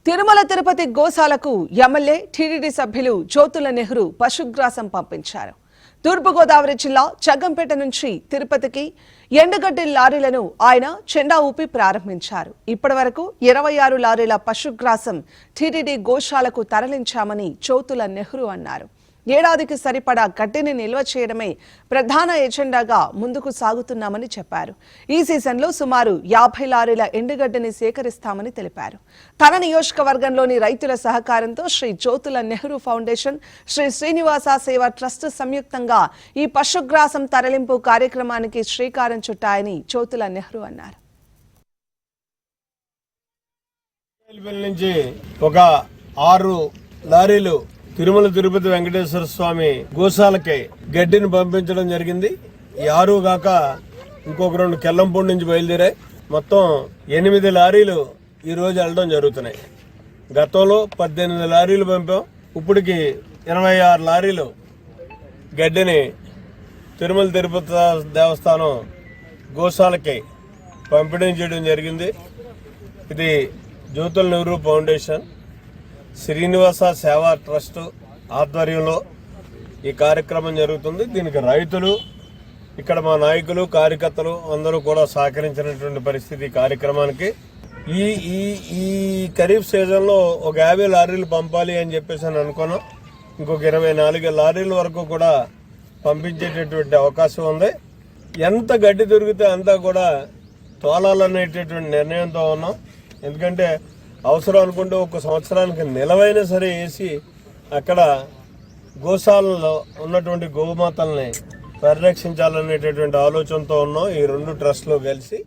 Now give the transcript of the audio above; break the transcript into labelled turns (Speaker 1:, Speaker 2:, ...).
Speaker 1: తిరుమల తిరుపతి గోశాలకు MLA TDD సభ్యులు జ్యోతుల నెహ్రూ పశుగ్రాసం పంపించారు. తూర్పుగోదావరి జిల్లా చగ్గంపేట నుంచి తిరుపతికి ఎండుగడ్డి లారీలను ఆయన చెండా ఊపి ప్రారంభించారు. ఇప్పటివరకు 26 లారీల పశుగ్రాసం టీడీడీ గోశాలకు తరలించామని జ్యోతుల నెహ్రూ అన్నారు. ఏడాదికి సరిపడా గడ్డిని నిల్వ చేయడమే ప్రధాన ఎజెండాగా ముందుకు సాగుతున్నామని చెప్పారు. ఈ సీజన్లో సుమారు 50 లారీల ఎండుగడ్డిని సేకరిస్తామని తెలిపారు. తన నియోజకవర్గంలోని రైతుల సహకారంతో శ్రీ జ్యోతుల నెహ్రూ ఫౌండేషన్, శ్రీ శ్రీనివాస సేవా ట్రస్ట్ సంయుక్తంగా ఈ పశుగ్రాసం తరలింపు కార్యక్రమానికి శ్రీకారం చుట్టాయని జ్యోతుల నెహ్రూ అన్నారు.
Speaker 2: ఒక 6 లారీలు తిరుమల తిరుపతి వెంకటేశ్వర స్వామి గోశాలకి గడ్డిని పంపించడం జరిగింది. ఈ 6 కాక ఇంకొక 2 కెల్లంపూడి నుంచి బయలుదేరాయి. మొత్తం 8 లారీలు ఈ రోజు వెళ్ళడం జరుగుతున్నాయి. గతంలో 18 లారీలు పంపాం. ఇప్పటికి 26 లారీలు గడ్డిని తిరుమల తిరుపతి దేవస్థానం గోశాలకి పంపిణీ చేయడం జరిగింది. ఇది జ్యోతుల నెహ్రూ ఫౌండేషన్, శ్రీనివాస సేవా ట్రస్ట్ ఆధ్వర్యంలో ఈ కార్యక్రమం జరుగుతుంది. దీనికి రైతులు, ఇక్కడ మా నాయకులు, కార్యకర్తలు అందరూ కూడా సహకరించినటువంటి పరిస్థితి కార్యక్రమానికి. ఈ ఖరీఫ్ సీజన్లో ఒక 50 లారీలు పంపాలి అని చెప్పేసి అనుకున్నాం. ఇంకొక 24 లారీల వరకు కూడా పంపించేటటువంటి అవకాశం ఉంది. ఎంత గడ్డి దొరికితే అంతా కూడా తోలాలనేటటువంటి నిర్ణయంతో ఉన్నాం. ఎందుకంటే అవసరం అనుకుంటే 1 సంవత్సరానికి నిలవైనా సరే వేసి అక్కడ గోశాలలో ఉన్నటువంటి గోమాతల్ని పరిరక్షించాలనేటటువంటి ఆలోచనతో ఉన్నాం ఈ 2 ట్రస్టులు కలిసి.